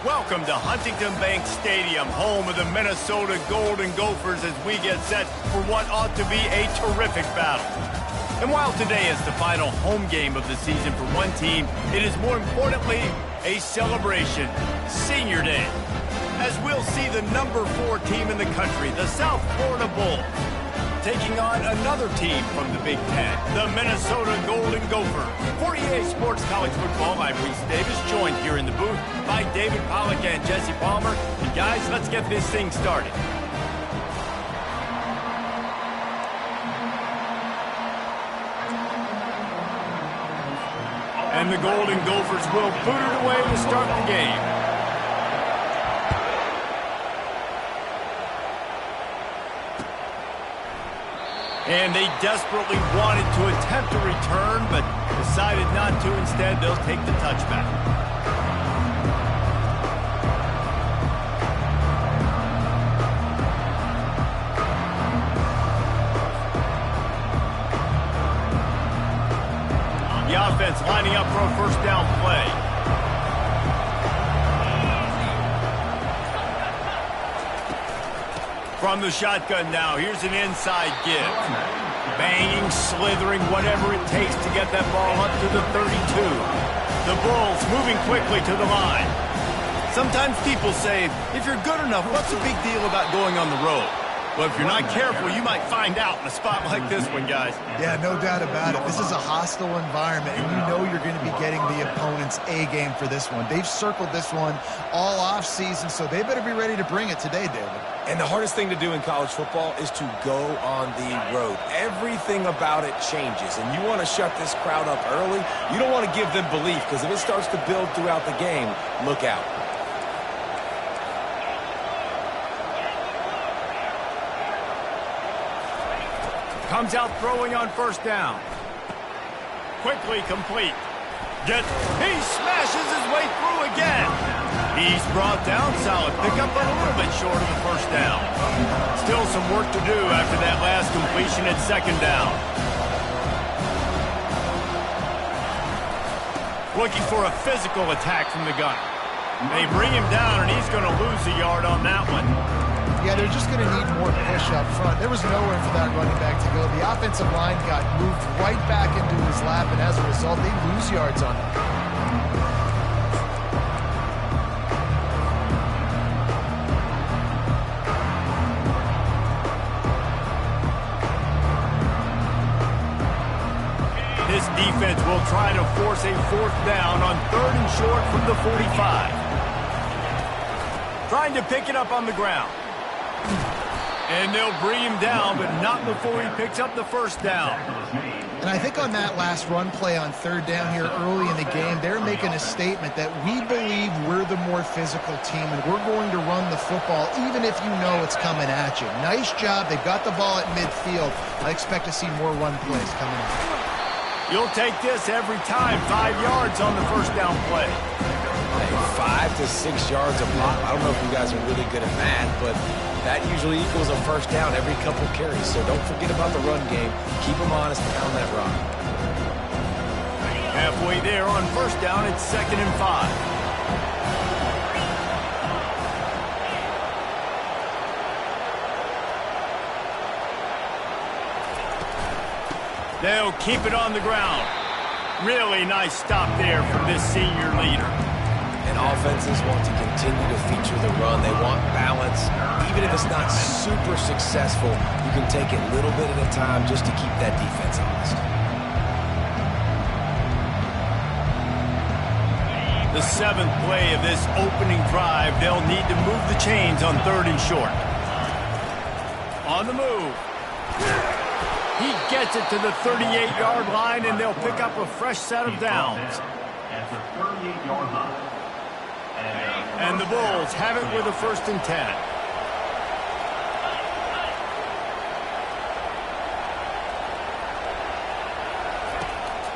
Welcome to Huntington Bank Stadium, home of the Minnesota Golden Gophers, as we get set for what ought to be a terrific battle. And while today is the final home game of the season for one team, it is more importantly a celebration, Senior Day, as we'll see the number 4 team in the country, the South Florida Bulls, taking on another team from the Big Ten, the Minnesota Golden Gophers. For EA Sports College Football, I'm Reese Davis, joined here in the booth by David Pollack and Jesse Palmer. And guys, let's get this thing started. And the Golden Gophers will boot it away to start the game. And they desperately wanted to attempt a return, but decided not to. Instead, they'll take the touchback. The offense lining up for a first down play. From the shotgun now, here's an inside give. Banging, slithering, whatever it takes to get that ball up to the 32. The Bulls moving quickly to the line. Sometimes people say, if you're good enough, what's the big deal about going on the road? Well, if you're not careful, you might find out in a spot like this one, guys. Yeah, no doubt about it. This is a hostile environment, and you know you're going to be getting the opponent's A game for this one. They've circled this one all offseason, so they better be ready to bring it today, David. And the hardest thing to do in college football is to go on the road. Everything about it changes, and you want to shut this crowd up early. You don't want to give them belief, because if it starts to build throughout the game, look out. Comes out throwing on first down. Quickly complete. He smashes his way through again. He's brought down solid. Pickup but a little bit short of the first down. Still some work to do after that last completion at second down. Looking for a physical attack from the gun. They bring him down, and he's going to lose a yard on that one. Yeah, they're just going to need more push up front. There was nowhere for that running back to go. The offensive line got moved right back into his lap, and as a result, they lose yards on him. This defense will try to force a fourth down on 3rd and short from the 45. Trying to pick it up on the ground. And they'll bring him down, but not before he picks up the first down. And I think on that last run play on 3rd down here early in the game, they're making a statement that we believe we're the more physical team, and we're going to run the football even if you know it's coming at you. Nice job. They've got the ball at midfield. I expect to see more run plays coming up. You'll take this every time. 5 yards on the first down play. Hey, 5 to 6 yards a pop. I don't know if you guys are really good at math, but that usually equals a first down every couple carries. So don't forget about the run game. Keep them honest pound that rock. Halfway there on first down, it's 2nd and 5. They'll keep it on the ground. Really nice stop there from this senior leader. And offenses want to continue to feature the run. They want balance. Even if it's not super successful, you can take it little bit at a time just to keep that defense honest. The 7th play of this opening drive, they'll need to move the chains on 3rd and short. On the move. He gets it to the 38-yard line, and they'll pick up a fresh set of downs. And the Bulls have it with a 1st and 10.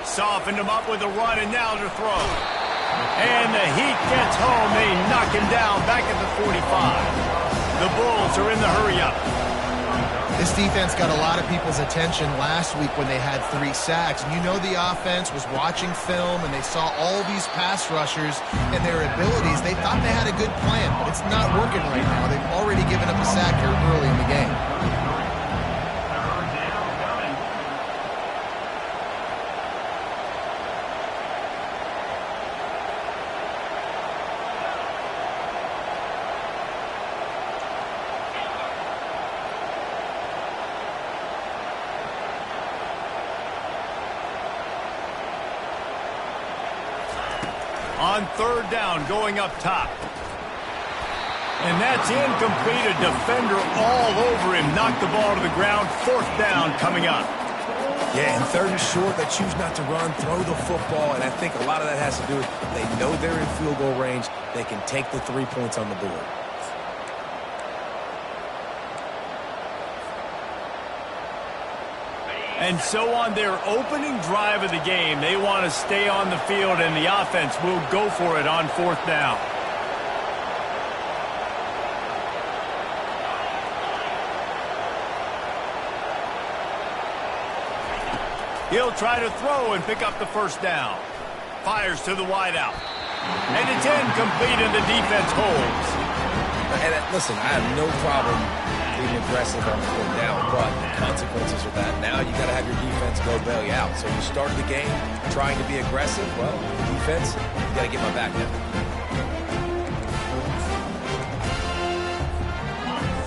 Softened him up with a run, and now to throw. And the heat gets home. They knock him down back at the 45. The Bulls are in the hurry-up. This defense got a lot of people's attention last week when they had 3 sacks. And you know the offense was watching film and they saw all these pass rushers and their abilities. They thought they had a good plan, but it's not working right now. They've already given up a sack here early in the game. On 3rd down, going up top. And that's incomplete. A defender all over him. Knocked the ball to the ground. 4th down coming up. Yeah, and 3rd and short, they choose not to run, throw the football, and I think a lot of that has to do with they know they're in field goal range. They can take the 3 points on the board. And so on their opening drive of the game, they want to stay on the field, and the offense will go for it on 4th down. He'll try to throw and pick up the 1st down. Fires to the wideout. And it's incomplete, and the defense holds. And listen, I have no problem being aggressive on 4th down, but the consequences are that now you got to have your defense go bail you out. So you start the game trying to be aggressive. Well, defense, you got to get my back now.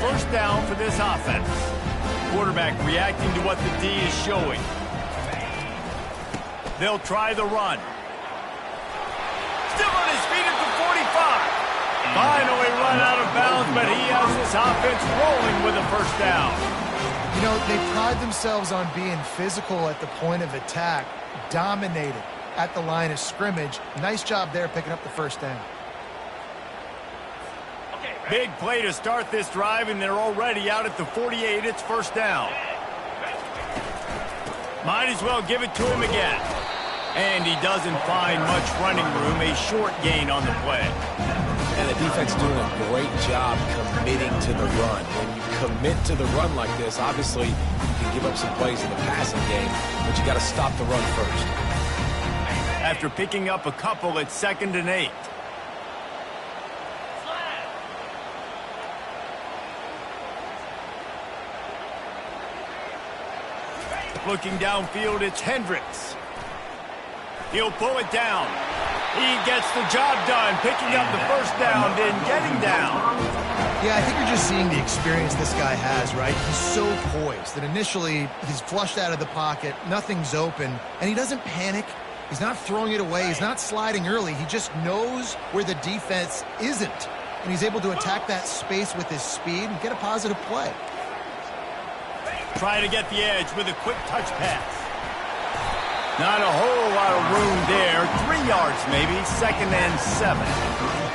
1st down for this offense. Quarterback reacting to what the D is showing. They'll try the run. Still on his feet at the 45. Finally run out of bounds, but he has this offense rolling with a 1st down. You know, they pride themselves on being physical at the point of attack, dominated at the line of scrimmage. Nice job there picking up the 1st down. Big play to start this drive, and they're already out at the 48. It's 1st down. Might as well give it to him again. And he doesn't find much running room. A short gain on the play. And the defense doing a great job committing to the run. When you commit to the run like this, obviously you can give up some plays in the passing game, but you got to stop the run first. After picking up a couple, it's 2nd and 8. Looking downfield, it's Hendricks. He'll pull it down. He gets the job done, picking up the 1st down, then getting down. Yeah, I think you're just seeing the experience this guy has, right? He's so poised that initially he's flushed out of the pocket, nothing's open, and he doesn't panic. He's not throwing it away. He's not sliding early. He just knows where the defense isn't, and he's able to attack that space with his speed and get a positive play. Try to get the edge with a quick touch pass. Not a whole lot of room there. 3 yards maybe. 2nd and 7.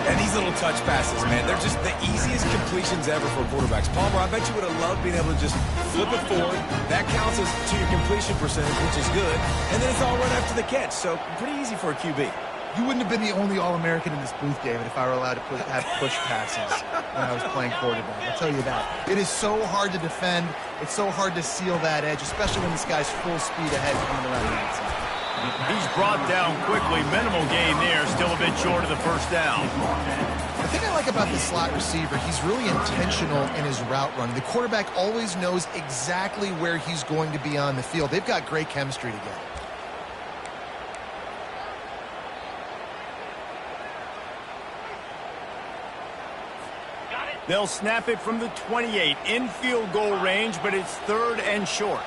And these little touch passes, man, they're just the easiest completions ever for quarterbacks. Palmer, I bet you would have loved being able to just flip it forward. That counts as to your completion percentage, which is good. And then it's all run after the catch. So pretty easy for a QB. You wouldn't have been the only All-American in this booth, David, if I were allowed to have push passes when I was playing quarterback. I'll tell you that. It is so hard to defend. It's so hard to seal that edge, especially when this guy's full speed ahead coming around the outside. He's brought down quickly. Minimal gain there. Still a bit short of the 1st down. The thing I like about the slot receiver, he's really intentional in his route run. The quarterback always knows exactly where he's going to be on the field. They've got great chemistry together. They'll snap it from the 28 in field goal range, but it's 3rd and short.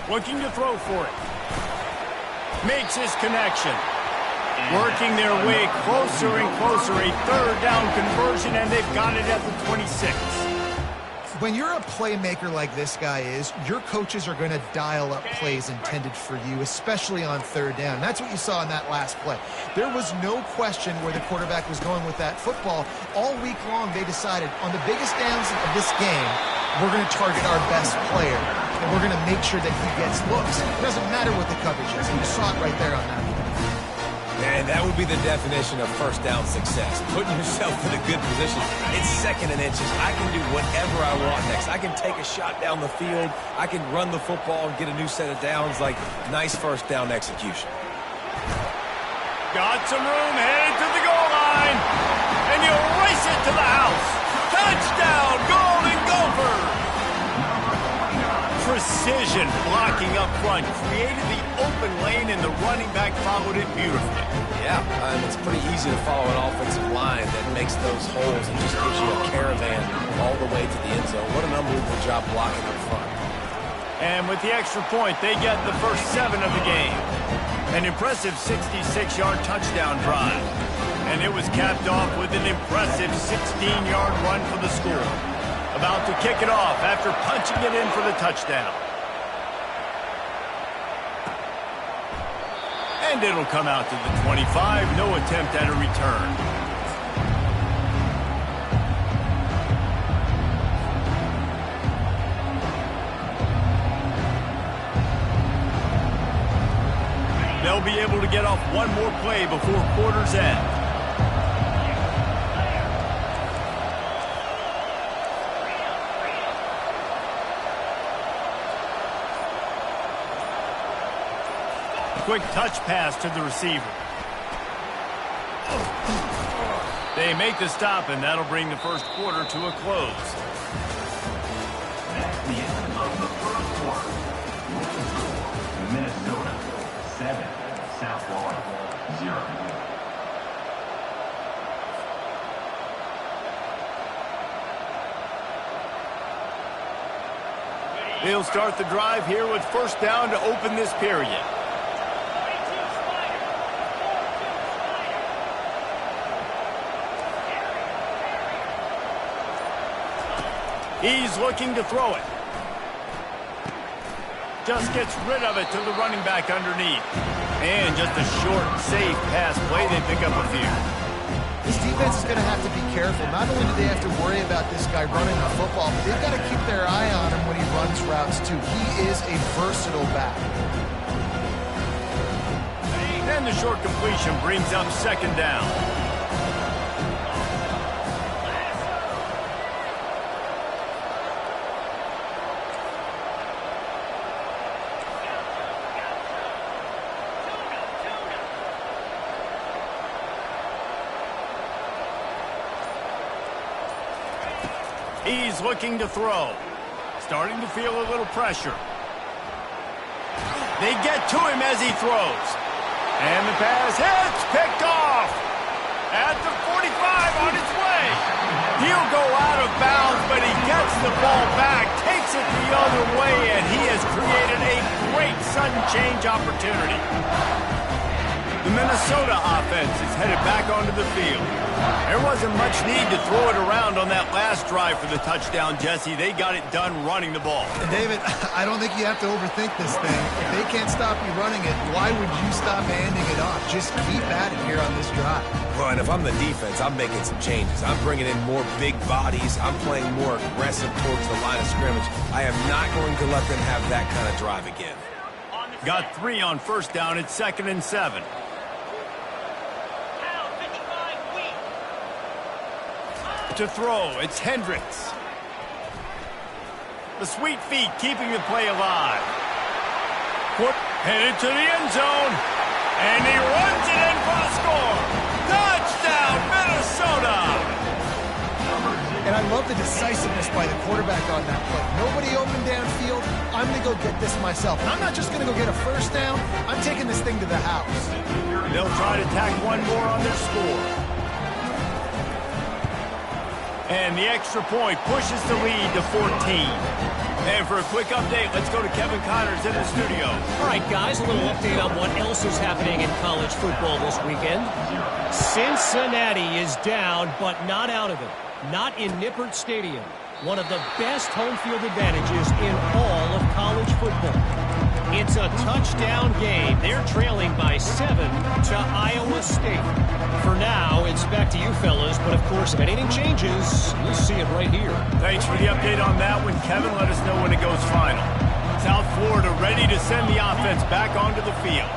Looking to throw for it. Makes his connection. Working their way closer and closer. A 3rd down conversion, and they've got it at the 26. When you're a playmaker like this guy is, your coaches are going to dial up plays intended for you, especially on 3rd down. That's what you saw in that last play. There was no question where the quarterback was going with that football. All week long, they decided on the biggest downs of this game, we're going to target our best player, and we're going to make sure that he gets looks. It doesn't matter what the coverage is. You saw it right there on that play. Yeah, And that would be the definition of first down success. Putting yourself in a good position. It's second and inches. I can do whatever I want next. I can take a shot down the field. I can run the football and get a new set of downs. Like, nice first down execution. Got some room, headed to the goal line. And you race it to the house. Touchdown, Golden Gophers! Precision blocking up front created the open lane, and the running back followed it beautifully. Yeah, it's pretty easy to follow an offensive line that makes those holes and just gives you a caravan all the way to the end zone. What an unbelievable job blocking up front. And with the extra point, they get the first 7 of the game. An impressive 66-yard touchdown drive. And it was capped off with an impressive 16-yard run for the score. About to kick it off after punching it in for the touchdown. And it'll come out to the 25. No attempt at a return. They'll be able to get off one more play before quarter's end. Quick touch pass to the receiver. They make the stop, and that'll bring the first quarter to a close. That's the end of the first quarter. Minnesota 7, South Florida 0. They'll start the drive here with first down to open this period. He's looking to throw it. Just gets rid of it to the running back underneath. And just a short, safe pass play. They pick up a few. This defense is going to have to be careful. Not only do they have to worry about this guy running the football, but they've got to keep their eye on him when he runs routes too. He is a versatile back. And the short completion brings up second down. He's looking to throw. Starting to feel a little pressure. They get to him as he throws. And the pass hits, picked off. At the 45 on its way. He'll go out of bounds, but he gets the ball back, takes it the other way, and he has created a great sudden change opportunity. The Minnesota offense is headed back onto the field. There wasn't much need to throw it around on that last drive for the touchdown, Jesse. They got it done running the ball. And David, I don't think you have to overthink this thing. If they can't stop you running it, why would you stop handing it off? Just keep at it here on this drive. Well, and if I'm the defense, I'm making some changes. I'm bringing in more big bodies. I'm playing more aggressive towards the line of scrimmage. I am not going to let them have that kind of drive again. Got 3 on first down. It's 2nd and 7. To throw, it's Hendricks. The sweet feet keeping the play alive. Headed to the end zone. And he runs it in for the score. Touchdown, Minnesota! And I love the decisiveness by the quarterback on that play. Nobody open downfield. I'm going to go get this myself. And I'm not just going to go get a first down. I'm taking this thing to the house. They'll try to tack one more on their score. And the extra point pushes the lead to 14. And for a quick update, let's go to Kevin Connors in the studio. All right, guys, a little update on what else is happening in college football this weekend. Cincinnati is down, but not out of it. Not in Nippert Stadium. One of the best home field advantages in all of college football. It's a touchdown game. They're trailing by 7 to Iowa State. For now, it's back to you fellas, but of course, if anything changes, you'll see it right here. Thanks for the update on that one, Kevin. Let us know when it goes final. South Florida ready to send the offense back onto the field.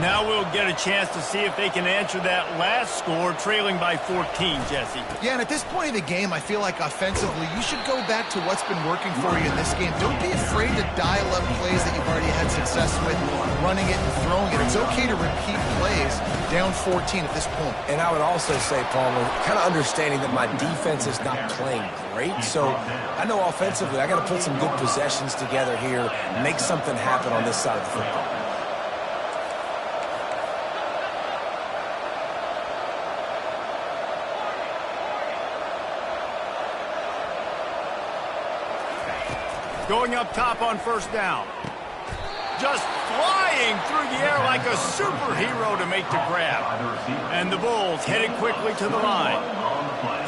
Now we'll get a chance to see if they can answer that last score, trailing by 14, Jesse. Yeah, and at this point of the game, I feel like offensively, you should go back to what's been working for you in this game. Don't be afraid to dial up plays that you've already had success with, running it and throwing it. It's okay to repeat plays down 14 at this point. And I would also say, Palmer, kind of understanding that my defense is not playing great, so I know offensively I got to put some good possessions together here, make something happen on this side of the football. Going up top on first down. Just flying through the air like a superhero to make the grab. And the Bulls headed quickly to the line.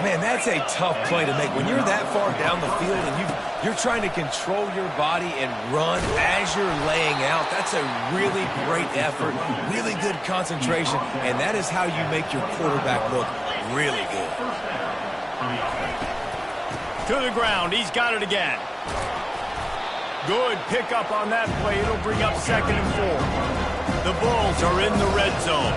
Man, that's a tough play to make. When you're that far down the field and you're trying to control your body and run as you're laying out, that's a really great effort, really good concentration, and that is how you make your quarterback look really good. To the ground, he's got it again. Good pickup on that play. It'll bring up 2nd and 4. The Bulls are in the red zone.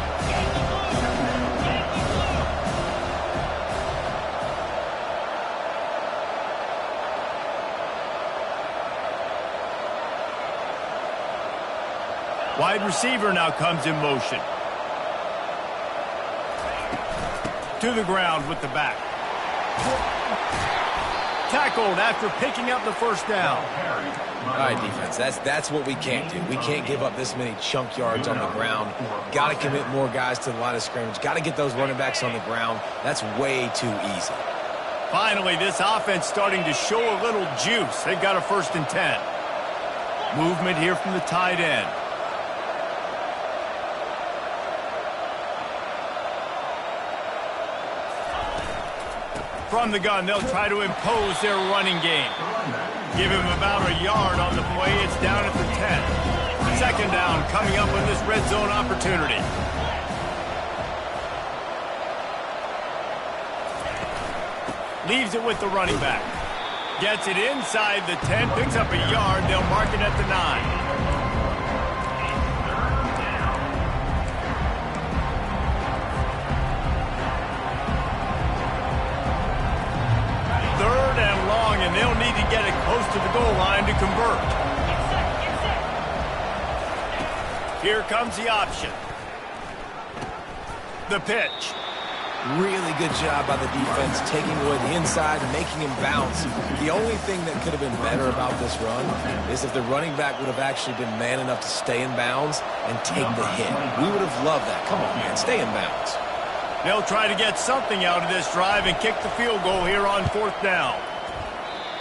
Wide receiver now comes in motion. To the ground with the back. Tackled after picking up the first down. All right, defense, that's what we can't do. We can't give up this many chunk yards on the ground. Got to commit more guys to the line of scrimmage. Got to get those running backs on the ground. That's way too easy. Finally, this offense starting to show a little juice. They've got a 1st and 10. Movement here from the tight end. From the gun, they'll try to impose their running game. Give him about a yard on the play. It's down at the 10. 2nd down coming up on this red zone opportunity. Leaves it with the running back. Gets it inside the 10, picks up a yard. They'll mark it at the 9. And they'll need to get it close to the goal line to convert. Here comes the option. The pitch. Really good job by the defense, taking away the inside and making him bounce. The only thing that could have been better about this run is if the running back would have actually been man enough to stay in bounds and take the hit. We would have loved that. Come on, man, stay in bounds. They'll try to get something out of this drive and kick the field goal here on 4th down.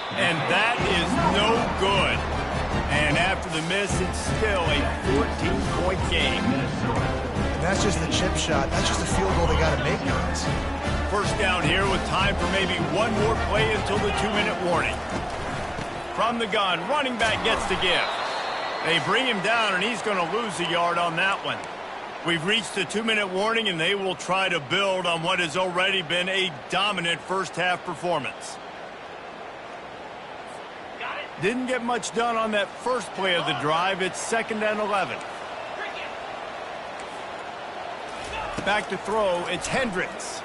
And that is no good. And after the miss, it's still a 14-point game. And that's just the chip shot. That's just a field goal they got to make, guys. 1st down here with time for maybe one more play until the 2-minute warning. From the gun, running back gets the give. They bring him down, and he's going to lose a yard on that one. We've reached the 2-minute warning, and they will try to build on what has already been a dominant first-half performance. Didn't get much done on that first play of the drive. It's 2nd and 11. Back to throw. It's Hendricks.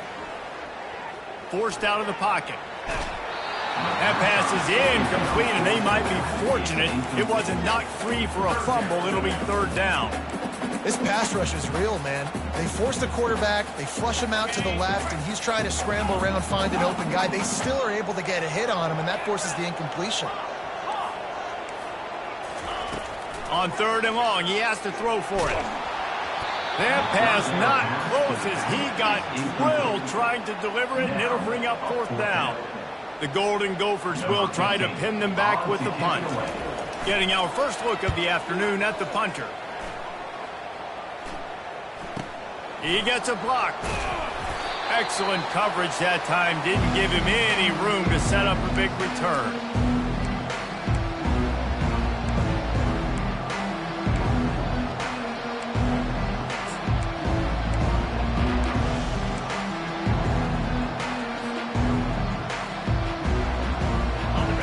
Forced out of the pocket. That pass is incomplete, and they might be fortunate it wasn't knocked free for a fumble. It'll be 3rd down. This pass rush is real, man. They force the quarterback, they flush him out to the left, and he's trying to scramble around, find an open guy. They still are able to get a hit on him, and that forces the incompletion. On 3rd and long, he has to throw for it. That pass not close as he got drilled trying to deliver it, and it'll bring up 4th down. The Golden Gophers will try to pin them back with the punt. Getting our first look of the afternoon at the punter. He gets a block. Excellent coverage that time. Didn't give him any room to set up a big return.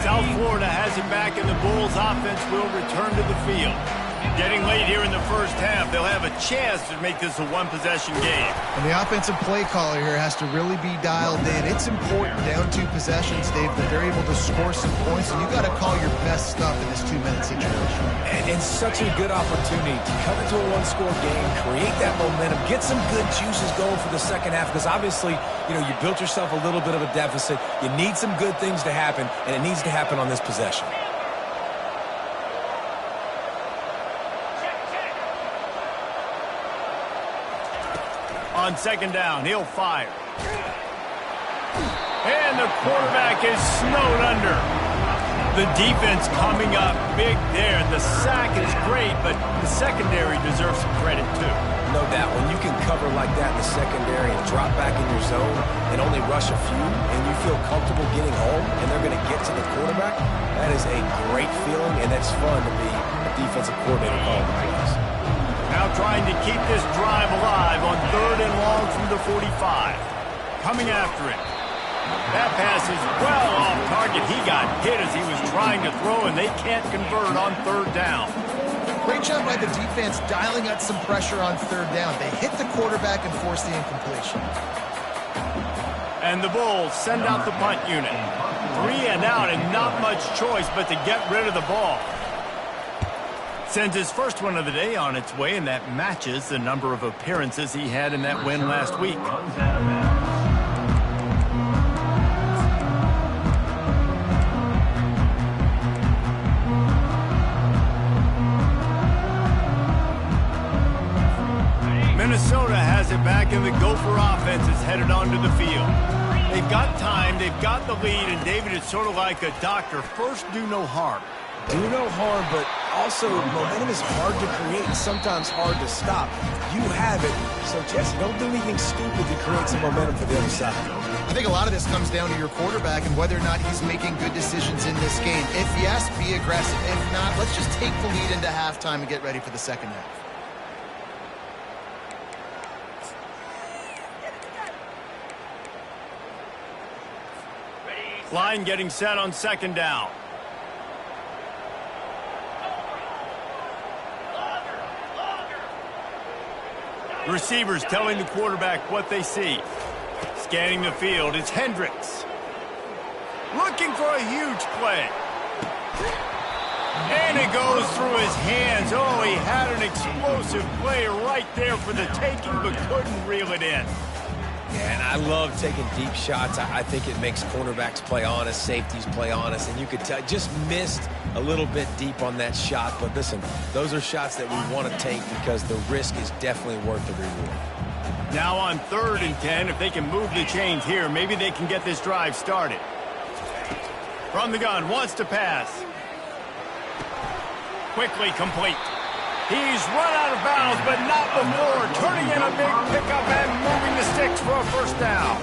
South Florida has it back, and the Bulls offense will return to the field. Getting late here in the first half, they'll have a chance to make this a one-possession game. And the offensive play caller here has to really be dialed in. It's important down 2 possessions, Dave, that they're able to score some points, and you got to call your best stuff in this 2-minute situation. And such a good opportunity to come into a one-score game, create that momentum, get some good juices going for the second half, because obviously, you built yourself a little bit of a deficit. You need some good things to happen, and it needs to happen on this possession. On second down, he'll fire. And the quarterback is snowed under. The defense coming up big there. The sack is great, but the secondary deserves some credit too. No doubt. When you can cover like that in the secondary and drop back in your zone and only rush a few, and you feel comfortable getting home, and they're going to get to the quarterback, that is a great feeling, and that's fun to be a defensive coordinator calling the plays. Now trying to keep this drive alive on 3rd and long from the 45. Coming after it. That pass is well off target. He got hit as he was trying to throw, and they can't convert on 3rd down. Great job by the defense dialing up some pressure on 3rd down. They hit the quarterback and forced the incompletion. And the Bulls send out the punt unit. 3 and out, and not much choice but to get rid of the ball. Sends his first one of the day on its way, and that matches the number of appearances he had in that win last week. Minnesota has it back, and the Gopher offense is headed onto the field. They've got time, they've got the lead, and David, it's sort of like a doctor. First, do no harm. Do no harm, but also momentum is hard to create and sometimes hard to stop. You have it, so Jesse, don't do anything stupid to create some momentum for the other side. I think a lot of this comes down to your quarterback and whether or not he's making good decisions in this game. If yes, be aggressive. If not, let's just take the lead into halftime and get ready for the second half. Line getting set on second down. The receivers telling the quarterback what they see. Scanning the field, it's Hendricks. Looking for a huge play. And it goes through his hands. Oh, he had an explosive play right there for the taking, but couldn't reel it in. Yeah, and I love taking deep shots. I think it makes cornerbacks play honest, safeties play honest, and you could tell just missed a little bit deep on that shot. But listen, those are shots that we want to take because the risk is definitely worth the reward. Now on 3rd and 10, if they can move the chains here, maybe they can get this drive started. From the gun, wants to pass. Quickly complete. He's run out of bounds, but not before turning in a big pickup and moving the sticks for a first down.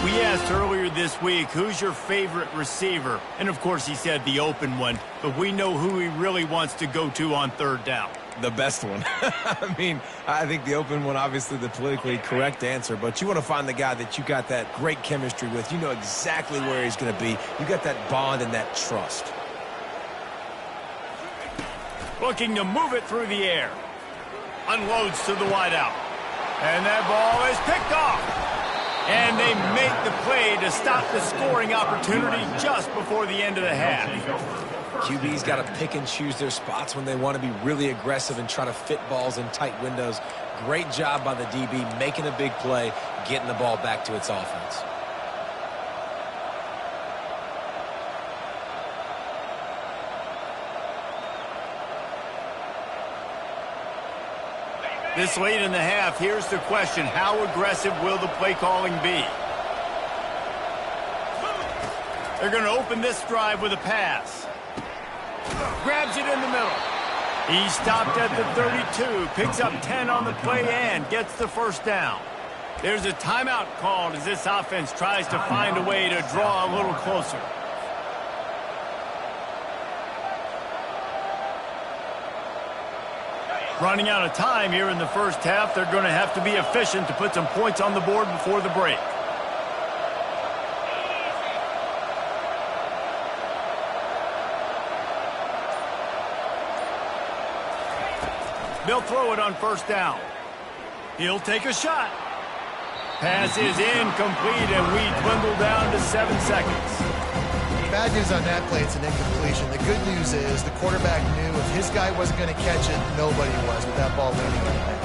We asked earlier this week, who's your favorite receiver? And, of course, he said the open one, but we know who he really wants to go to on 3rd down. The best one. I mean, I think the open one, obviously the politically correct answer, but you want to find the guy that you got that great chemistry with. You know exactly where he's going to be. You got that bond and that trust. Looking to move it through the air. Unloads to the wideout. And that ball is picked off. And they make the play to stop the scoring opportunity just before the end of the half. QB's got to pick and choose their spots when they want to be really aggressive and try to fit balls in tight windows. Great job by the DB making a big play, getting the ball back to its offense. This late in the half, here's the question. How aggressive will the play calling be? They're going to open this drive with a pass. Grabs it in the middle. He stopped at the 32, picks up 10 on the play and gets the first down. There's a timeout called as this offense tries to find a way to draw a little closer. Running out of time here in the first half. They're going to have to be efficient to put some points on the board before the break. They'll throw it on first down. He'll take a shot. Pass is incomplete, and we dwindle down to 7 seconds. Bad news on that play, it's an incompletion. The good news is the quarterback knew if his guy wasn't going to catch it, nobody was with that ball landing on the hands.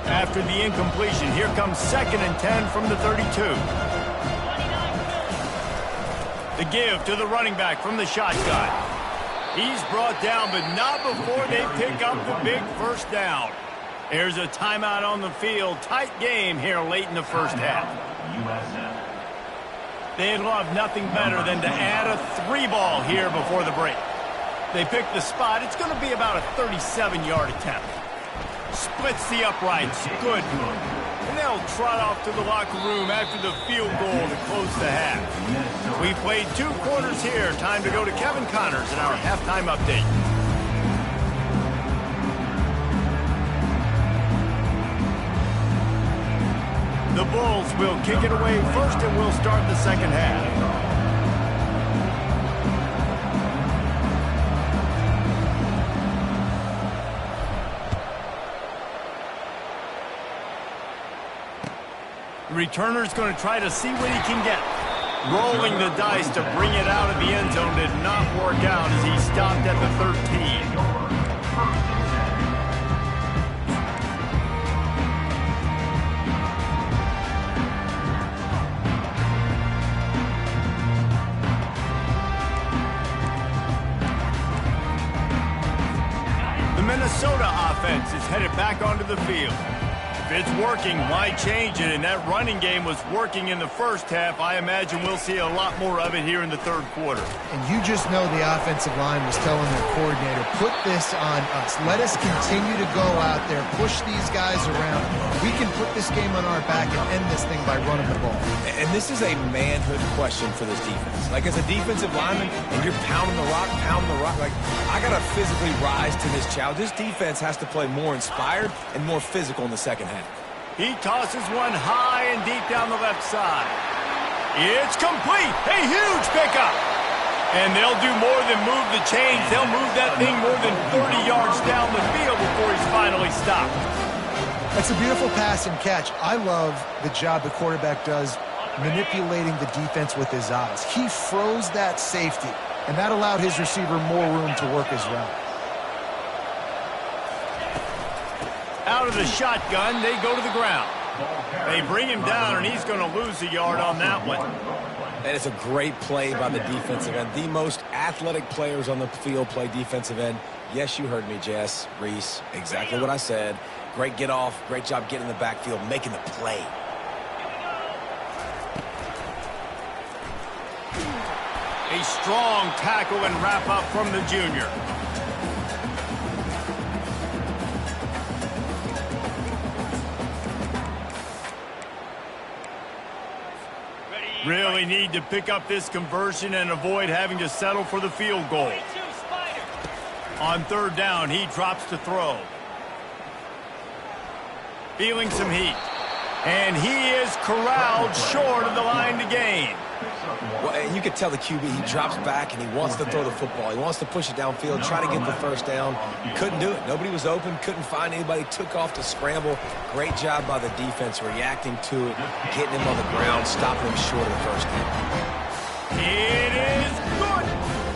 After the incompletion, here comes 2nd and 10 from the 32. The give to the running back from the shotgun. He's brought down, but not before they pick up the big first down. There's a timeout on the field. Tight game here late in the first half. They'd love nothing better than to add a 3-ball here before the break. They pick the spot. It's going to be about a 37-yard attempt. Splits the uprights. Good. And they'll trot off to the locker room after the field goal to close the half. We played 2 quarters here. Time to go to Kevin Connors in our halftime update. The Bulls will kick it away first, and we'll start the second half. The returner's going to try to see what he can get. Rolling the dice to bring it out of the end zone did not work out as he stopped at the 13. The Minnesota offense is headed back onto the field. If it's working, why change it? And that running game was working in the first half. I imagine we'll see a lot more of it here in the third quarter. And you just know the offensive line was telling their coordinator, put this on us. Let us continue to go out there, push these guys around. We can put this game on our back and end this thing by running the ball. And this is a manhood question for this defense. Like, as a defensive lineman, and you're pounding the rock, like, I got to physically rise to this challenge. This defense has to play more inspired and more physical in the second half. He tosses one high and deep down the left side. It's complete. A huge pickup. And they'll do more than move the chains. They'll move that thing more than 30 yards down the field before he's finally stopped. That's a beautiful pass and catch. I love the job the quarterback does manipulating the defense with his eyes. He froze that safety, and that allowed his receiver more room to work his route. Out of the shotgun, they go to the ground. They bring him down, and he's going to lose a yard on that one. That is a great play by the defensive end. The most athletic players on the field play defensive end. Yes, you heard me, Jess, Reese. Exactly what I said. Great get off. Great job getting in the backfield, making the play. A strong tackle and wrap up from the junior. Really need to pick up this conversion and avoid having to settle for the field goal. On third down, he drops to throw. Feeling some heat. And he is corralled short of the line to gain. Well, and you could tell the QB, he drops back and he wants to throw the football. He wants to push it downfield, try to get the first down. Couldn't do it. Nobody was open, couldn't find anybody, took off to scramble. Great job by the defense reacting to it, getting him on the ground, stopping him short of the first down. It is good.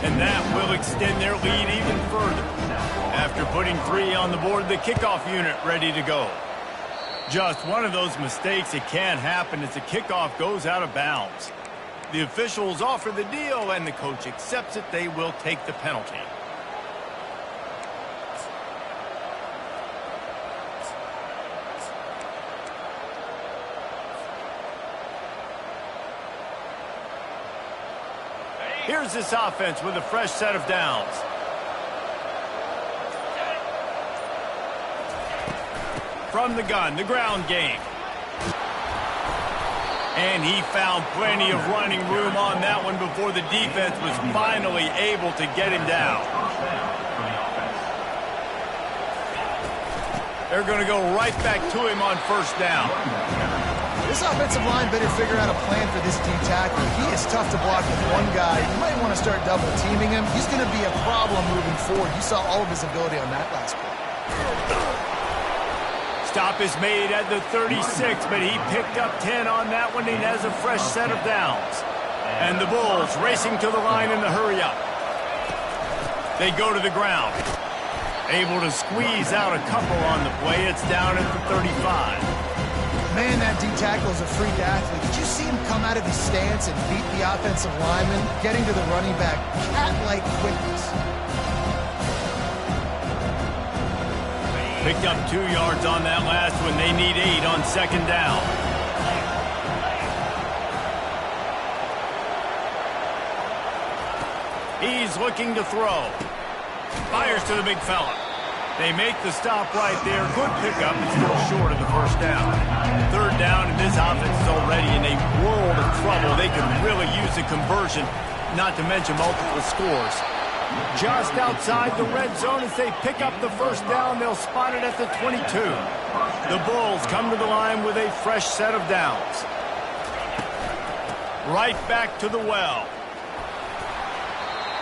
And that will extend their lead even further. After putting 3 on the board, the kickoff unit ready to go. Just one of those mistakes that can't happen as the kickoff goes out of bounds. The officials offer the deal, and the coach accepts it. They will take the penalty. Here's this offense with a fresh set of downs. From the gun, the ground game. And he found plenty of running room on that one before the defense was finally able to get him down. They're going to go right back to him on first down. This offensive line better figure out a plan for this D tackle. He is tough to block with one guy. You might want to start double teaming him. He's going to be a problem moving forward. You saw all of his ability on that last play. Stop is made at the 36, but he picked up 10 on that one. He has a fresh set of downs. And the Bulls racing to the line in the hurry-up. They go to the ground. Able to squeeze out a couple on the play. It's down at the 35. Man, that D tackle is a freak athlete. Did you see him come out of his stance and beat the offensive lineman, getting to the running back, cat-like quickness? Picked up 2 yards on that last one. They need 8 on second down. He's looking to throw. Fires to the big fella. They make the stop right there. Good pickup, but still short of the first down. Third down, and this offense is already in a world of trouble. They could really use a conversion, not to mention multiple scores. Just outside the red zone as they pick up the first down. They'll spot it at the 22. The Bulls come to the line with a fresh set of downs. Right back to the well.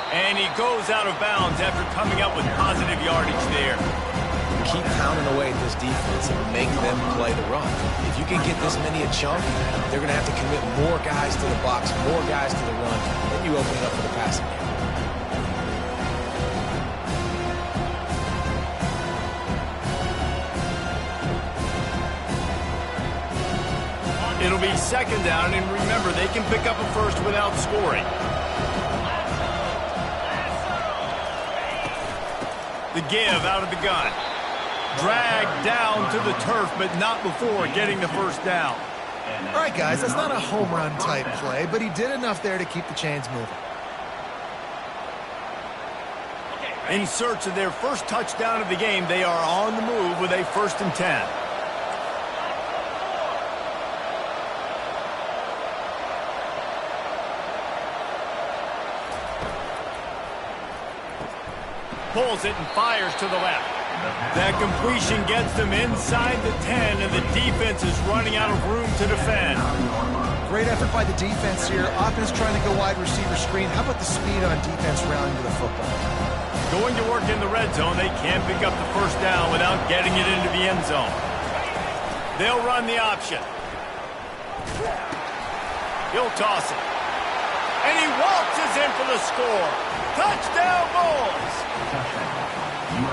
And he goes out of bounds after coming up with positive yardage there. Keep pounding away at this defense and make them play the run. If you can get this many a chunk, they're going to have to commit more guys to the box, more guys to the run. Then you open it up for the passing game. It'll be second down, and remember, they can pick up a first without scoring. The give out of the gun. Dragged down to the turf, but not before getting the first down. All right, guys, that's not a home run type play, but he did enough there to keep the chains moving. In search of their first touchdown of the game, they are on the move with a 1st and 10. Pulls it and fires to the left. That completion gets them inside the 10, and the defense is running out of room to defend. Great effort by the defense here. Offense trying to go wide receiver screen. How about the speed on defense rallying to the football? Going to work in the red zone. They can't pick up the first down without getting it into the end zone. They'll run the option. He'll toss it. And he waltzes in for the score. Touchdown, Bulls!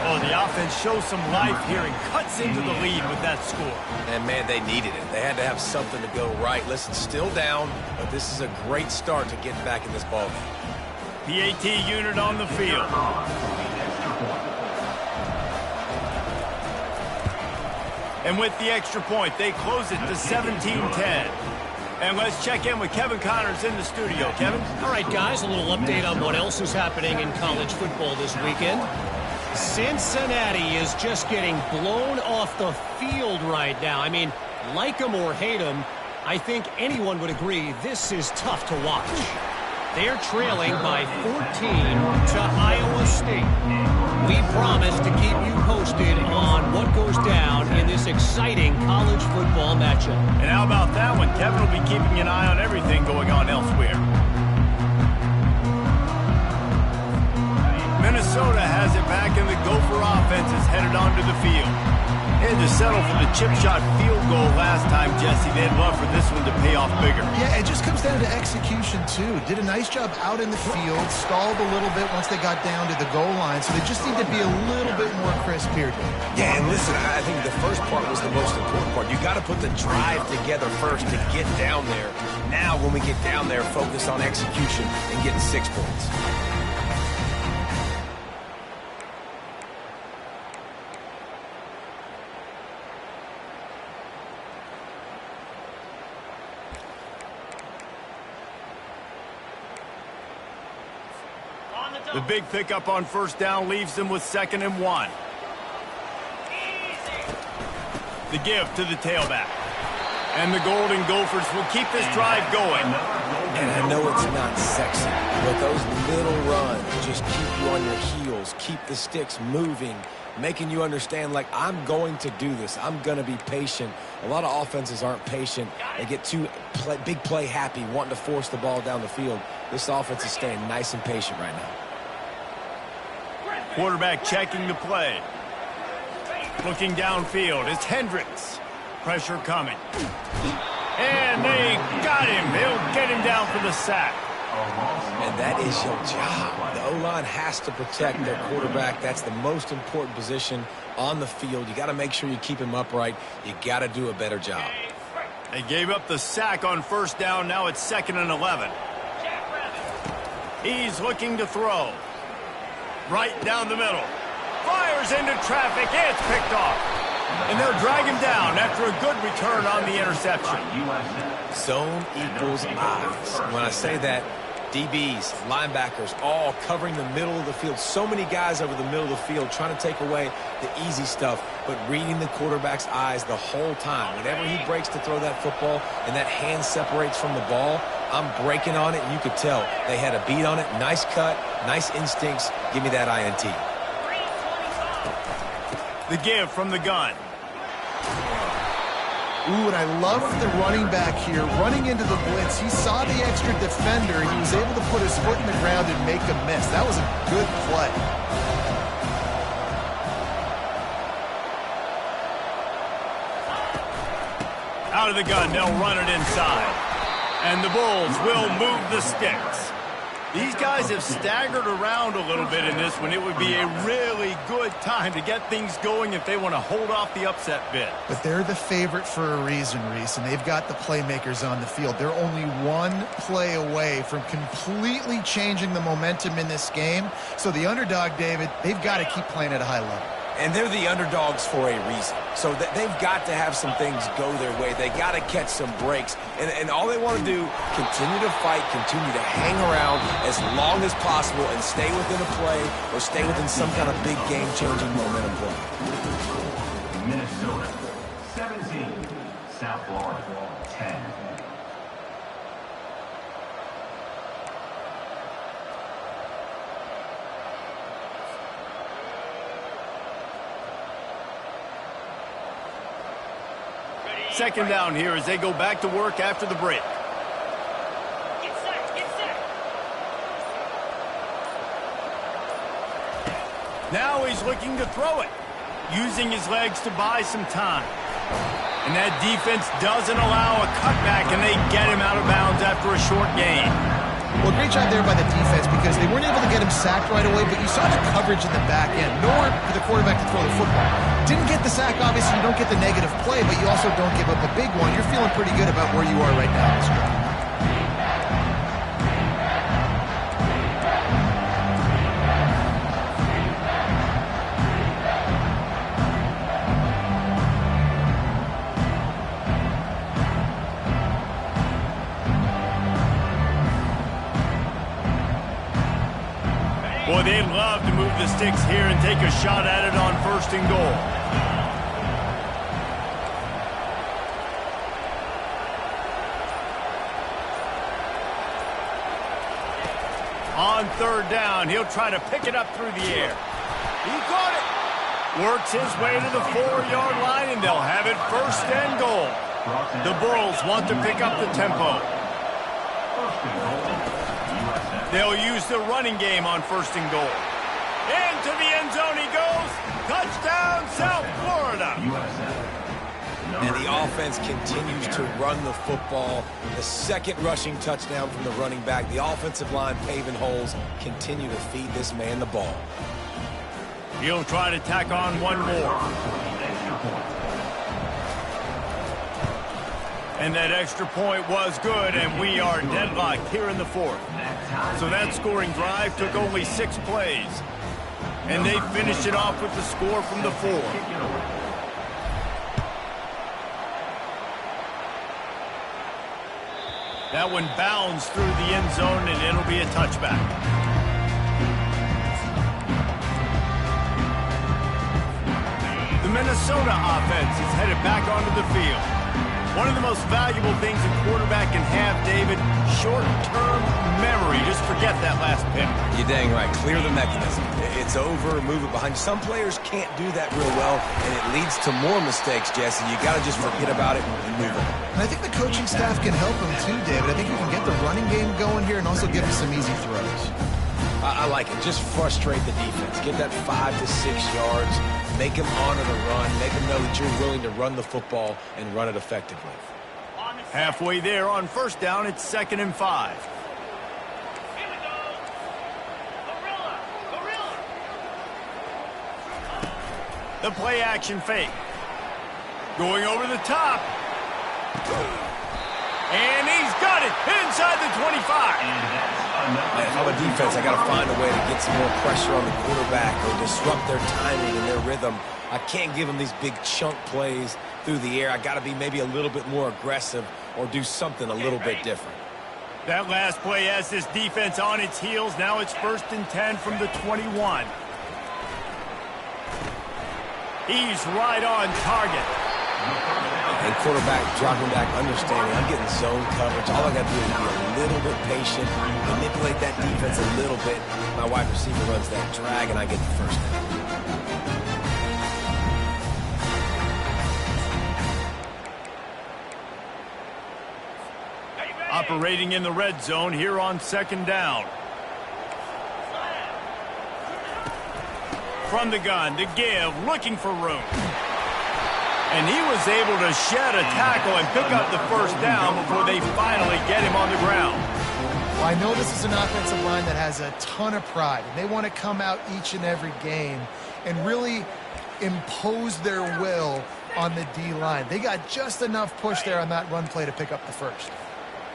Oh, the offense shows some life here and cuts into the lead with that score. And, man, they needed it. They had to have something to go right. Listen, still down, but this is a great start to get back in this ballgame. PAT unit on the field. And with the extra point, they close it to 17-10. And let's check in with Kevin Connors in the studio. Kevin? All right, guys, a little update on what else is happening in college football this weekend. Cincinnati is just getting blown off the field right now. I mean, like them or hate them, I think anyone would agree this is tough to watch. They're trailing by 14 to Iowa State. We promise to keep you posted on what goes down in this exciting college football matchup. And how about that one? Kevin will be keeping an eye on everything going on elsewhere. Minnesota has it back, and the Gopher offense is headed onto the field. They had to settle for the chip shot field goal last time, Jesse. They'd love for this one to pay off bigger. Yeah, it just comes down to execution, too. Did a nice job out in the field, stalled a little bit once they got down to the goal line, so they just need to be a little bit more crisp here. Yeah, and listen, I think the first part was the most important part. You got to put the drive together first to get down there. Now, when we get down there, focus on execution and getting 6 points. The big pickup on first down leaves them with 2nd and 1. The give to the tailback. And the Golden Gophers will keep this drive going. And I know it's not sexy, but those little runs just keep you on your heels, keep the sticks moving, making you understand, like, I'm going to do this. I'm going to be patient. A lot of offenses aren't patient. They get too big play happy, wanting to force the ball down the field. This offense is staying nice and patient right now. Quarterback checking the play. Looking downfield. It's Hendricks. Pressure coming. And they got him. They'll get him down for the sack. And that is your job. The O-line has to protect their quarterback. That's the most important position on the field. You got to make sure you keep him upright. You got to do a better job. They gave up the sack on first down. Now it's 2nd and 11. He's looking to throw. Right down the middle. Fires into traffic. It's picked off. And they'll drag him down after a good return on the interception. Zone equals eyes. When I say that, DBs, linebackers, all covering the middle of the field. So many guys over the middle of the field trying to take away the easy stuff, but reading the quarterback's eyes the whole time. Whenever he breaks to throw that football and that hand separates from the ball, I'm breaking on it, and you could tell they had a beat on it. Nice cut, nice instincts. Give me that INT. The give from the gun. Ooh, and I love the running back here. Running into the blitz, he saw the extra defender, and he was able to put his foot in the ground and make a miss. That was a good play. Out of the gun, they'll run it inside. And the Bulls will move the sticks. These guys have staggered around a little bit in this one. It would be a really good time to get things going if they want to hold off the upset bid. But they're the favorite for a reason, Reese, and they've got the playmakers on the field. They're only one play away from completely changing the momentum in this game. So the underdog, David, they've got to keep playing at a high level. And they're the underdogs for a reason. So they've got to have some things go their way. They got to catch some breaks. And all they want to do, continue to fight, continue to hang around as long as possible and stay within a play or stay within some kind of big game-changing momentum play. Minnesota, 17. South Florida, 10. Second down here as they go back to work after the break. Get set. Now he's looking to throw it, using his legs to buy some time. And that defense doesn't allow a cutback, and they get him out of bounds after a short gain. Well, great job there by the defense because they weren't able to get him sacked right away, but you saw the coverage in the back end. Nowhere for the quarterback to throw the football. Didn't get the sack, obviously. You don't get the negative play, but you also don't give up a big one. You're feeling pretty good about where you are right now in this game. Boy, they'd love to move the sticks here and take a shot at it on 1st and goal. On 3rd down, he'll try to pick it up through the air. He caught it. Works his way to the 4-yard line, and they'll have it 1st and goal. The Bulls want to pick up the tempo. They'll use the running game on 1st and goal. Into the end zone he goes. Touchdown, South Florida. And the offense continues to run the football. The 2nd rushing touchdown from the running back. The offensive line paving holes. Continue to feed this man the ball. He'll try to tack on one more. And that extra point was good, and we are deadlocked here in the 4th. So that scoring drive took only 6 plays. And they finished it off with the score from the 4. That one bounds through the end zone, and it'll be a touchback. The Minnesota offense is headed back onto the field. One of the most valuable things a quarterback can have, David, short-term memory. Just forget that last pick. You're dang right. Clear the mechanism. It's over, move it behind you. Some players can't do that real well, and it leads to more mistakes, Jesse. You got to just forget about it and move on. And I think the coaching staff can help him too, David. I think you can get the running game going here and also give him some easy throws. I like it. Just frustrate the defense. Get that 5 to 6 yards. Make them honor the run. Make them know that you're willing to run the football and run it effectively. Halfway there on first down, it's 2nd and 5. Here we go. Gorilla. Gorilla. The play action fake. Going over the top. And he's got it inside the 25. If I'm a defense, I got to find a way to get some more pressure on the quarterback or disrupt their timing and their rhythm. I can't give them these big chunk plays through the air. I got to be maybe a little bit more aggressive or do something a little bit different. That last play has this defense on its heels. Now it's 1st and 10 from the 21. He's right on target. And quarterback dropping back, understanding I'm getting zone coverage. All I got to do is be a little bit patient, manipulate that defense a little bit. My wide receiver runs that drag, and I get the first down. Operating in the red zone here on 2nd down. From the gun to give, looking for room. And he was able to shed a tackle and pick up the first down before they finally get him on the ground. Well, I know this is an offensive line that has a ton of pride, and they want to come out each and every game and really impose their will on the D-line. They got just enough push there on that run play to pick up the first.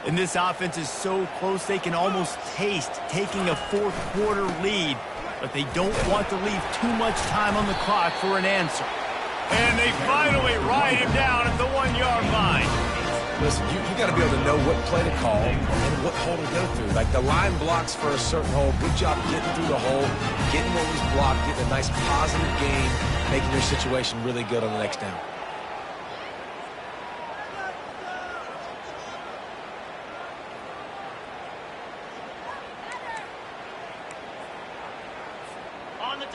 And this offense is so close they can almost taste taking a 4th quarter lead, but they don't want to leave too much time on the clock for an answer. And they finally ride him down at the 1-yard line. Listen, you got to be able to know what play to call and what hole to go through. Like the line blocks for a certain hole. Good job getting through the hole, getting what was blocked, getting a nice positive gain, making your situation really good on the next down.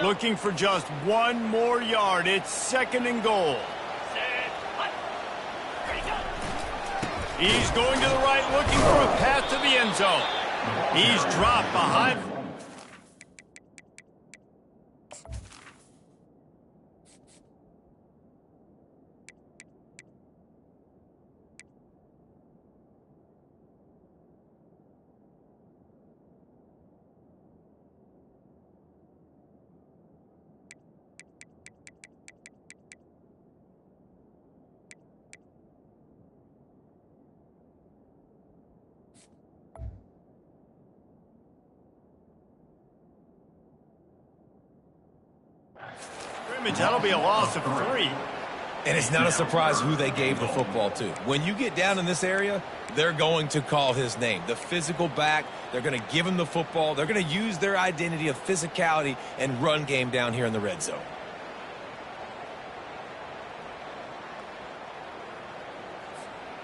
Looking for just 1 more yard. It's 2nd and goal. He's going to the right, looking for a path to the end zone. He's dropped behind. That'll be a loss of 3. And it's not a surprise who they gave the football to. When you get down in this area, they're going to call his name. The physical back, they're going to give him the football. They're going to use their identity of physicality and run game down here in the red zone.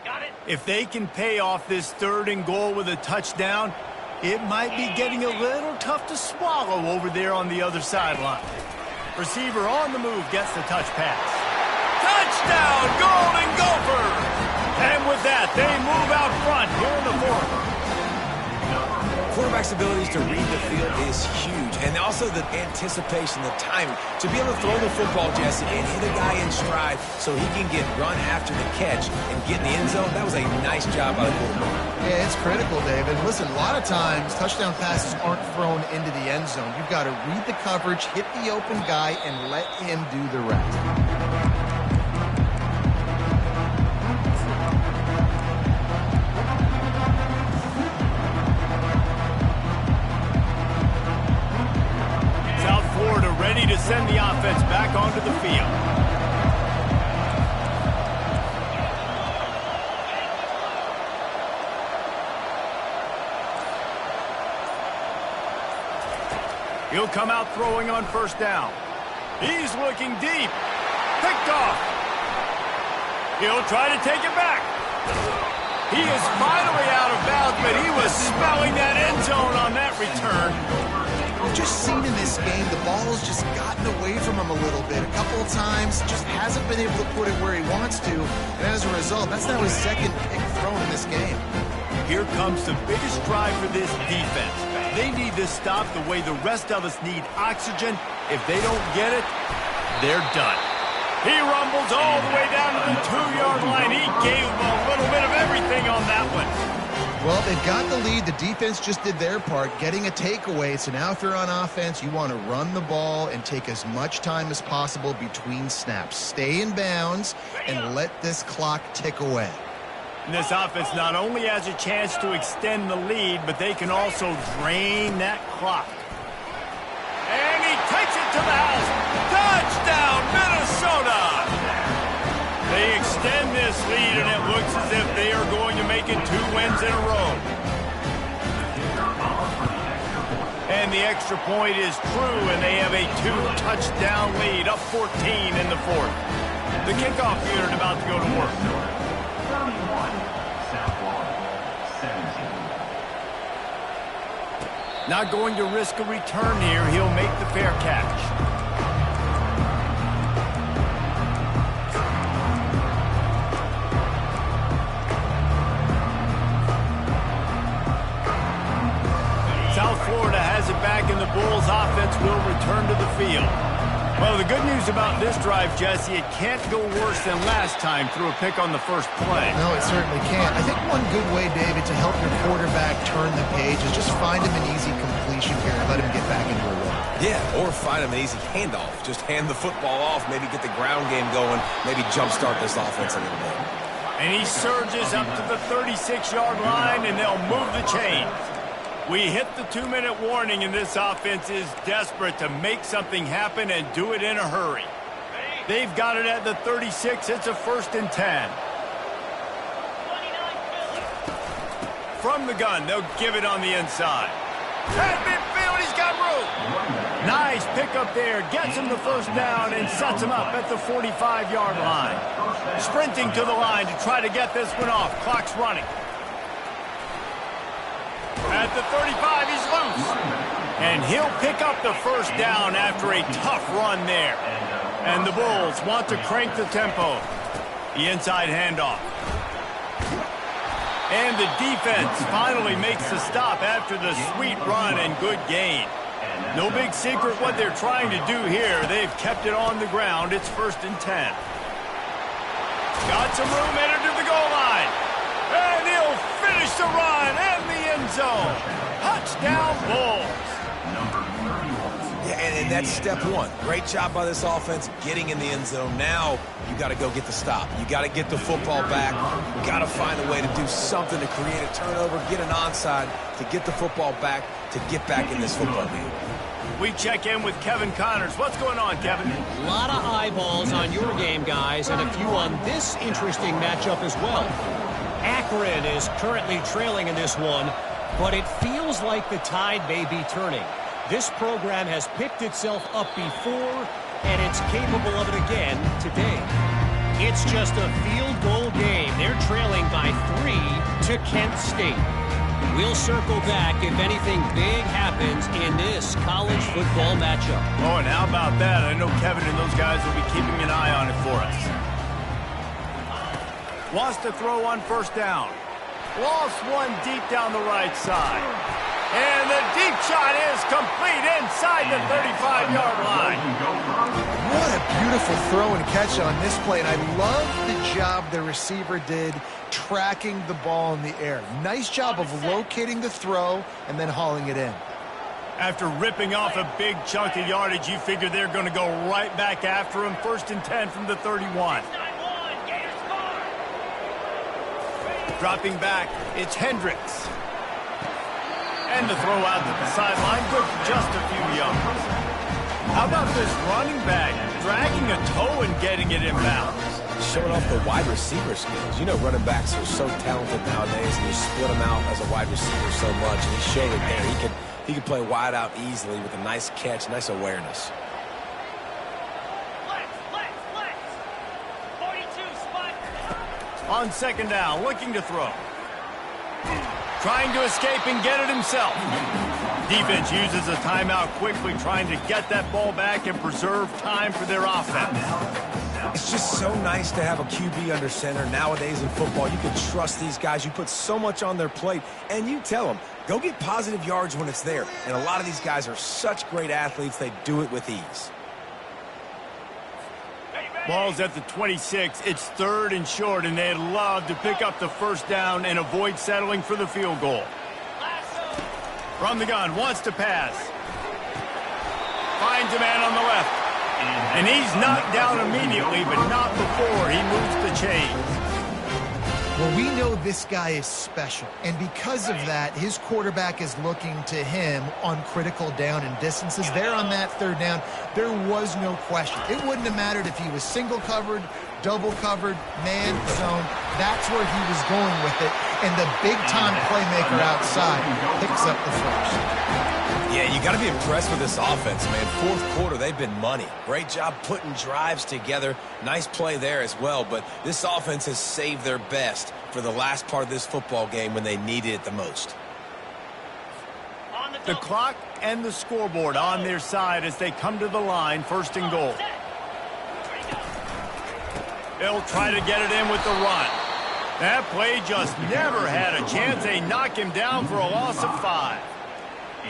Got it. If they can pay off this 3rd and goal with a touchdown, it might be getting a little tough to swallow over there on the other sideline. Receiver on the move gets the touch pass. Touchdown, Golden Gophers! And with that, they move out front here in the 4th. Quarterback's abilities to read the field is huge. And also the anticipation, the timing. To be able to throw the football, Jesse, and hit a guy in stride so he can get run after the catch and get in the end zone, that was a nice job by the quarterback. Yeah, it's critical, David. Listen, a lot of times touchdown passes aren't thrown into the end zone. You've got to read the coverage, hit the open guy, and let him do the rest. South Florida ready to send the offense back onto the field. He'll come out throwing on first down. He's looking deep. Picked off. He'll try to take it back. He is finally out of bounds, but he was smelling that end zone on that return. We've just seen in this game, the ball's just gotten away from him a little bit. A couple of times, just hasn't been able to put it where he wants to. And as a result, that's now his second pick thrown in this game. Here comes the biggest drive for this defense. They need this stop the way the rest of us need oxygen. If they don't get it, they're done. He rumbles all the way down to the 2-yard line. He gave them a little bit of everything on that one. Well, they've got the lead. The defense just did their part, getting a takeaway. So now if you're on offense, you want to run the ball and take as much time as possible between snaps. Stay in bounds and let this clock tick away. And this offense not only has a chance to extend the lead, but they can also drain that clock. And he takes it to the house. Touchdown, Minnesota! They extend this lead, and it looks as if they are going to make it 2 wins in a row. And the extra point is true, and they have a 2-touchdown lead, up 14 in the 4th. The kickoff unit about to go to work. 31, South Florida, 17. Not going to risk a return here. He'll make the fair catch. South Florida has it back, and the Bulls offense will return to the field. Well, the good news about this drive, Jesse, it can't go worse than last time through a pick on the first play. No, it certainly can't. I think one good way, David, to help your quarterback turn the page is just find him an easy completion here and let him get back into a rhythm. Yeah, or find him an easy handoff. Just hand the football off, maybe get the ground game going, maybe jumpstart this offense a little bit. And he surges up to the 36-yard line, and they'll move the chains. We hit the 2-minute warning, and this offense is desperate to make something happen and do it in a hurry. They've got it at the 36. It's a 1st and 10. From the gun, they'll give it on the inside. At midfield, he's got room. Nice pickup there. Gets him the first down and sets him up at the 45-yard line. Sprinting to the line to try to get this one off. Clock's running. At the 35, he's loose. And he'll pick up the first down after a tough run there. And the Bulls want to crank the tempo. The inside handoff. And the defense finally makes the stop after the sweet run and good gain. No big secret what they're trying to do here. They've kept it on the ground. It's 1st and 10. Got some room, headed to the goal line. And he'll finish the run and the end zone. Touchdown, Bulls. Yeah, and that's step one. Great job by this offense getting in the end zone. Now you got to go get the stop. You got to get the football back. You got to find a way to do something to create a turnover, get an onside, to get the football back, to get back in this football game. We check in with Kevin Connors. What's going on, Kevin? A lot of eyeballs on your game, guys, and a few on this interesting matchup as well. Akron is currently trailing in this one, but it feels like the tide may be turning. This program has picked itself up before, and it's capable of it again today. It's just a field goal game. They're trailing by 3 to Kent State. We'll circle back if anything big happens in this college football matchup. Oh, and how about that? I know Kevin and those guys will be keeping an eye on it for us. Wants to throw on first down. Lost one deep down the right side. And the deep shot is complete inside the 35-yard line. What a beautiful throw and catch on this play. And I love the job the receiver did tracking the ball in the air. Nice job of locating the throw and then hauling it in. After ripping off a big chunk of yardage, you figure they're going to go right back after him. 1st and 10 from the 31. Dropping back, it's Hendricks. And the throw out to the sideline, good for just a few yards. How about this running back dragging a toe and getting it in bounds? Showing off the wide receiver skills. You know running backs are so talented nowadays, and you split them out as a wide receiver so much, and he showed it there. He can play wide out easily with a nice catch, nice awareness. Flex. 42 spot. On second down, looking to throw. Trying to escape and get it himself. Defense uses a timeout quickly, trying to get that ball back and preserve time for their offense. It's just so nice to have a QB under center. Nowadays in football, you can trust these guys. You put so much on their plate, and you tell them, go get positive yards when it's there. And a lot of these guys are such great athletes, they do it with ease. Ball's at the 26. It's 3rd and short, and they'd love to pick up the first down and avoid settling for the field goal. From the gun, wants to pass. Finds a man on the left. And he's knocked down immediately, but not before he moves the chains. Well, we know this guy is special, and because of that, his quarterback is looking to him on critical down and distances. There on that 3rd down, there was no question. It wouldn't have mattered if he was single covered, double covered, man, zone. That's where he was going with it, and the big-time playmaker outside picks up the first. Yeah, you got to be impressed with this offense, man. 4th quarter, they've been money. Great job putting drives together. Nice play there as well, but this offense has saved their best for the last part of this football game when they needed it the most. The clock and the scoreboard on their side as they come to the line, 1st and goal. They'll try to get it in with the run. That play just never had a chance. They knock him down for a loss of 5.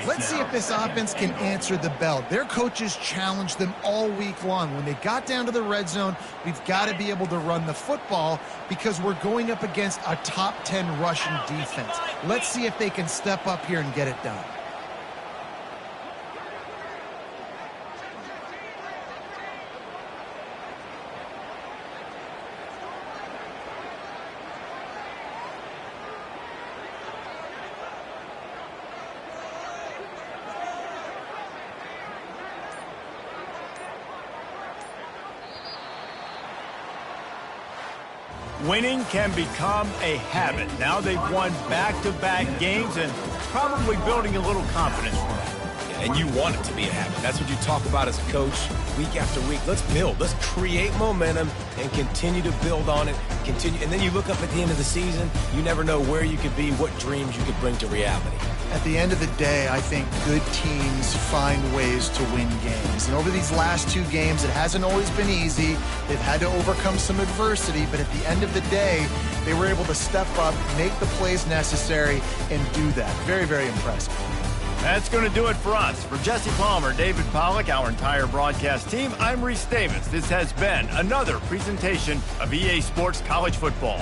Let's see if this offense can answer the bell. Their coaches challenged them all week long. When they got down to the red zone, we've got to be able to run the football because we're going up against a top 10 Russian defense. Let's see if they can step up here and get it done. Winning can become a habit. Now they've won back-to-back games and probably building a little confidence from it. Yeah, and you want it to be a habit. That's what you talk about as a coach week after week. Let's build. Let's create momentum and continue to build on it. Continue, and then you look up at the end of the season, you never know where you could be, what dreams you could bring to reality. At the end of the day, I think good teams find ways to win games. And over these last 2 games, it hasn't always been easy. They've had to overcome some adversity, but at the end of the day, they were able to step up, make the plays necessary, and do that. Very, very impressive. That's going to do it for us. For Jesse Palmer, David Pollack, our entire broadcast team, I'm Reese Davis. This has been another presentation of EA Sports College Football.